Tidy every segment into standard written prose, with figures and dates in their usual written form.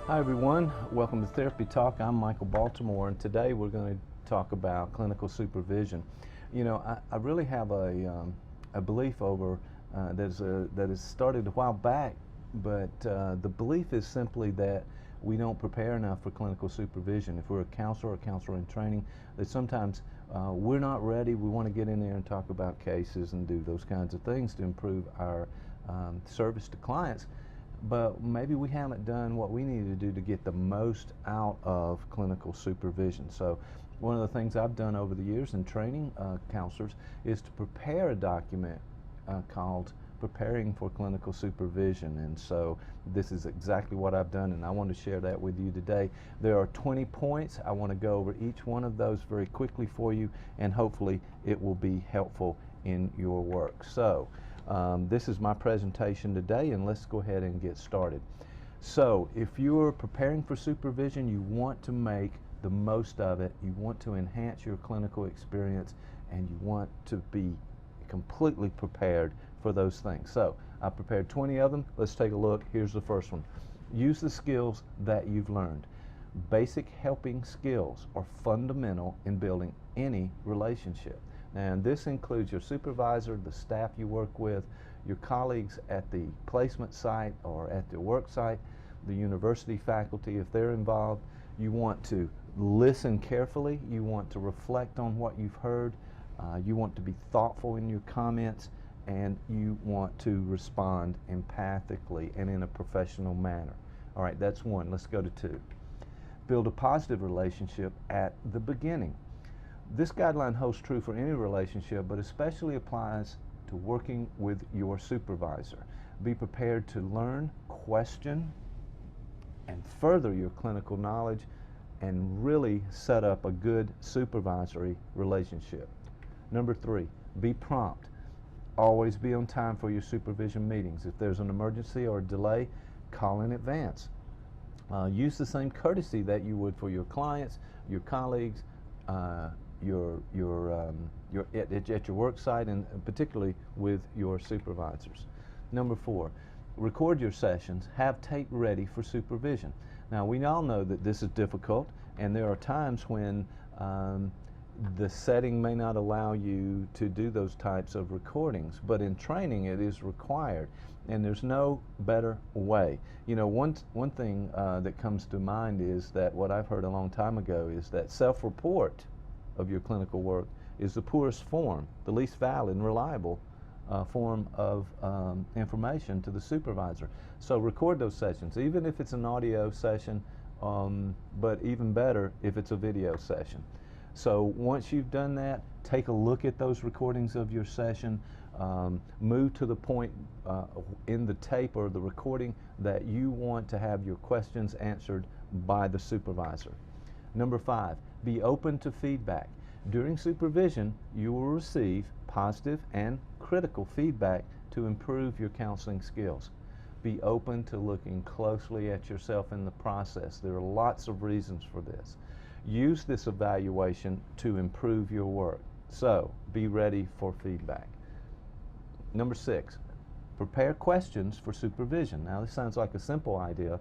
Hi everyone, welcome to Therapy Talk. I'm Michael Baltimore, and today we're going to talk about clinical supervision. You know, I really have a belief that has started a while back, but the belief is simply that we don't prepare enough for clinical supervision. If we're a counselor or counselor in training, that sometimes we're not ready. We want to get in there and talk about cases and do those kinds of things to improve our service to clients. But maybe we haven't done what we need to do to get the most out of clinical supervision. So one of the things I've done over the years in training counselors is to prepare a document called Preparing for Clinical Supervision. And so this is exactly what I've done, and I want to share that with you today. There are 20 points. I want to go over each one of those very quickly for you, and hopefully it will be helpful in your work. So this is my presentation today, and let's go ahead and get started. So if you're preparing for supervision, you want to make the most of it. You want to enhance your clinical experience, and you want to be completely prepared for those things. So I prepared 20 of them. Let's take a look. Here's the first one. Use the skills that you've learned. Basic helping skills are fundamental in building any relationship. And this includes your supervisor, the staff you work with, your colleagues at the placement site or at the work site, the university faculty if they're involved. You want to listen carefully. You want to reflect on what you've heard. You want to be thoughtful in your comments, and you want to respond empathically and in a professional manner. All right, that's one. Let's go to two. Build a positive relationship at the beginning. This guideline holds true for any relationship, but especially applies to working with your supervisor. Be prepared to learn, question, and further your clinical knowledge, and really set up a good supervisory relationship. Number three, be prompt. Always be on time for your supervision meetings. If there's an emergency or delay, call in advance. Use the same courtesy that you would for your clients, your colleagues, at your work site, and particularly with your supervisors. Number four, record your sessions. Have tape ready for supervision. Now, we all know that this is difficult, and there are times when the setting may not allow you to do those types of recordings, but in training it is required, and there's no better way. You know, one thing that comes to mind is that what I've heard a long time ago is that self-report of your clinical work is the poorest form, the least valid and reliable form of information to the supervisor. So record those sessions, even if it's an audio session, but even better if it's a video session. So once you've done that, take a look at those recordings of your session. Move to the point in the tape or the recording that you want to have your questions answered by the supervisor. Number five, be open to feedback. During supervision, you will receive positive and critical feedback to improve your counseling skills. Be open to looking closely at yourself in the process. There are lots of reasons for this. Use this evaluation to improve your work. So, be ready for feedback. Number six, prepare questions for supervision. Now, this sounds like a simple idea,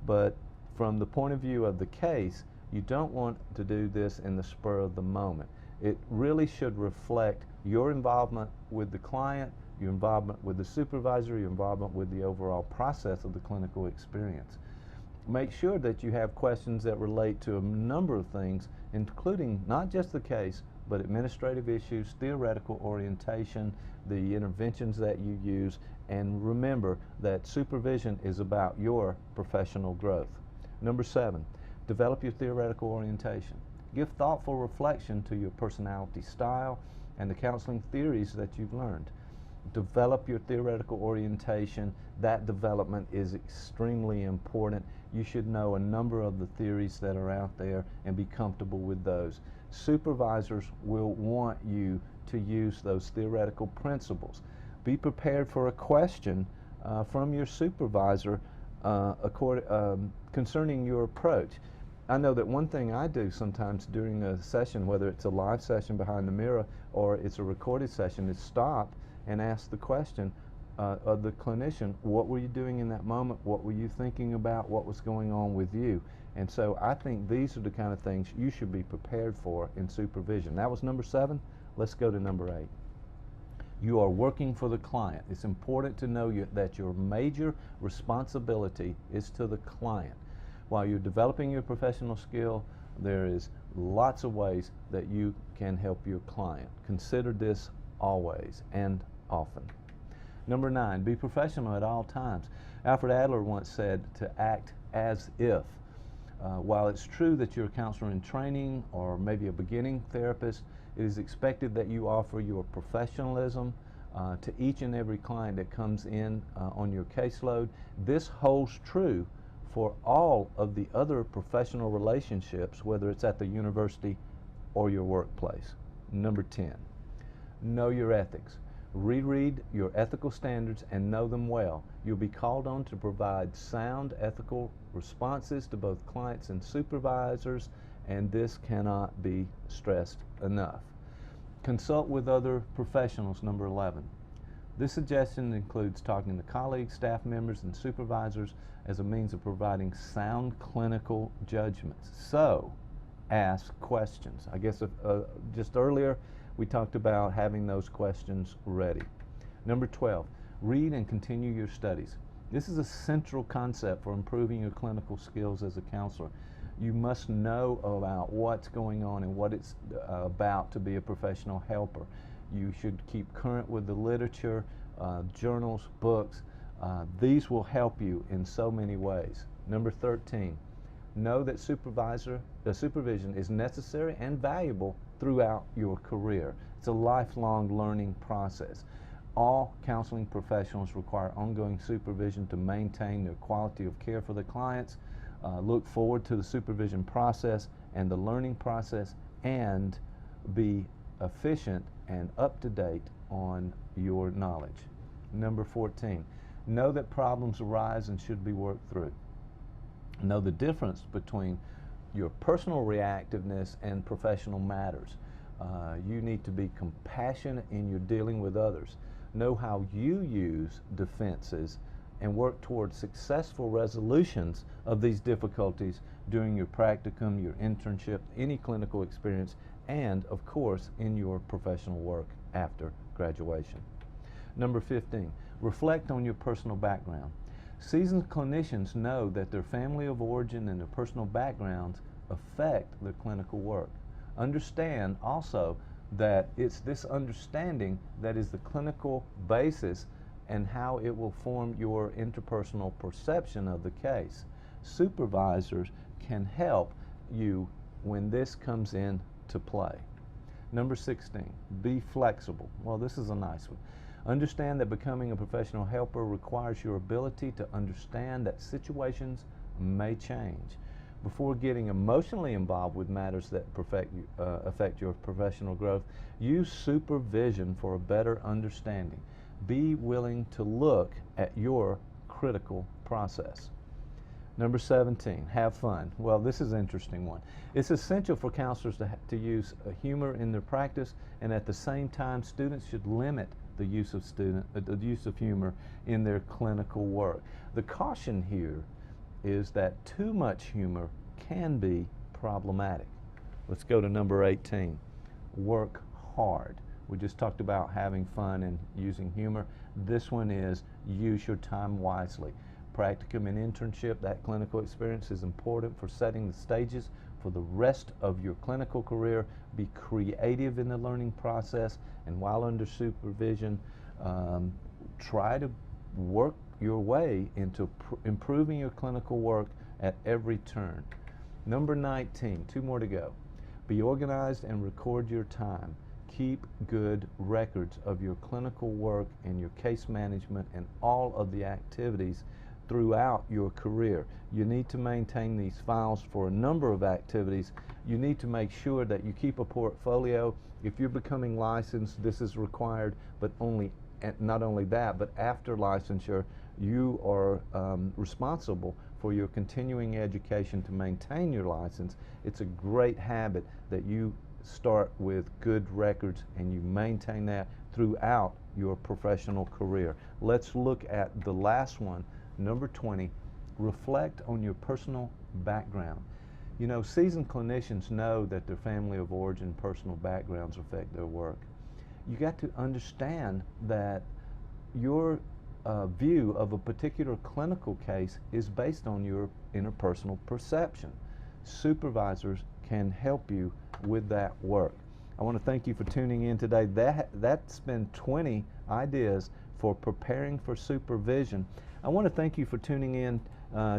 but from the point of view of the case, you don't want to do this in the spur of the moment. It really should reflect your involvement with the client, your involvement with the supervisor, your involvement with the overall process of the clinical experience. Make sure that you have questions that relate to a number of things, including not just the case, but administrative issues, theoretical orientation, the interventions that you use, and remember that supervision is about your professional growth. Number seven, develop your theoretical orientation. Give thoughtful reflection to your personality style and the counseling theories that you've learned. Develop your theoretical orientation. That development is extremely important. You should know a number of the theories that are out there and be comfortable with those. Supervisors will want you to use those theoretical principles. Be prepared for a question from your supervisor concerning your approach. I know that one thing I do sometimes during a session, whether it's a live session behind the mirror or it's a recorded session, is stop and ask the question, of the clinician, what were you doing in that moment? What were you thinking about? What was going on with you? And so I think these are the kind of things you should be prepared for in supervision. That was number 7. Let's go to number 8. You are working for the client. It's important to know that your major responsibility is to the client. While you're developing your professional skill, there is lots of ways that you can help your client. Consider this always and often. Number 9, be professional at all times. Alfred Adler once said to act as if. While it's true that you're a counselor in training or maybe a beginning therapist, it is expected that you offer your professionalism to each and every client that comes in on your caseload. This holds true for all of the other professional relationships, whether it's at the university or your workplace. Number 10, know your ethics. Reread your ethical standards and know them well. You'll be called on to provide sound ethical responses to both clients and supervisors, and this cannot be stressed enough. Consult with other professionals, number 11. This suggestion includes talking to colleagues, staff members, and supervisors as a means of providing sound clinical judgments. So, ask questions. I guess just earlier we talked about having those questions ready. Number 12, read and continue your studies. This is a central concept for improving your clinical skills as a counselor. You must know about what's going on and what it's about to be a professional helper. You should keep current with the literature, journals, books. These will help you in so many ways. Number 13, know that supervision is necessary and valuable throughout your career. It's a lifelong learning process. All counseling professionals require ongoing supervision to maintain their quality of care for the clients. Look forward to the supervision process and the learning process, and be efficient and up to date on your knowledge. Number 14, know that problems arise and should be worked through. Know the difference between your personal reactiveness and professional matters. You need to be compassionate in your dealing with others. Know how you use defenses and work towards successful resolutions of these difficulties during your practicum, your internship, any clinical experience, and of course in your professional work after graduation. Number 15, reflect on your personal background. Seasoned clinicians know that their family of origin and their personal backgrounds affect their clinical work. Understand also that it's this understanding that is the clinical basis and how it will form your interpersonal perception of the case. Supervisors can help you when this comes into play. Number 16, be flexible. Well, this is a nice one. Understand that becoming a professional helper requires your ability to understand that situations may change. Before getting emotionally involved with matters that affect your professional growth, use supervision for a better understanding. Be willing to look at your critical process. Number 17, have fun. Well, this is an interesting one. It's essential for counselors to use humor in their practice, and at the same time, students should limit the use of humor in their clinical work. The caution here is that too much humor can be problematic. Let's go to number 18. Work hard. We just talked about having fun and using humor. This one is use your time wisely. Practicum and internship, that clinical experience is important for setting the stages for the rest of your clinical career. Be creative in the learning process, and while under supervision, try to work your way into improving your clinical work at every turn. Number 19, 2 more to go. Be organized and record your time. Keep good records of your clinical work and your case management and all of the activities throughout your career. You need to maintain these files for a number of activities. You need to make sure that you keep a portfolio. If you're becoming licensed, this is required, but not only that, but after licensure, you are responsible for your continuing education to maintain your license. It's a great habit that you start with good records and you maintain that throughout your professional career. Let's look at the last one, number 20. Reflect on your personal background. You know, seasoned clinicians know that their family of origin, personal backgrounds affect their work. You got to understand that your view of a particular clinical case is based on your interpersonal perception. Supervisors can help you with that work. I want to thank you for tuning in today. That's been 20 ideas for preparing for supervision. I want to thank you for tuning in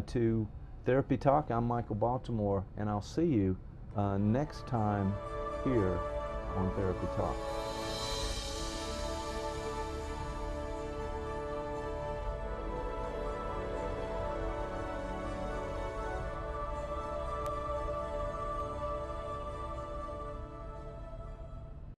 to Therapy Talk. I'm Michael Baltimore, and I'll see you next time here on Therapy Talk.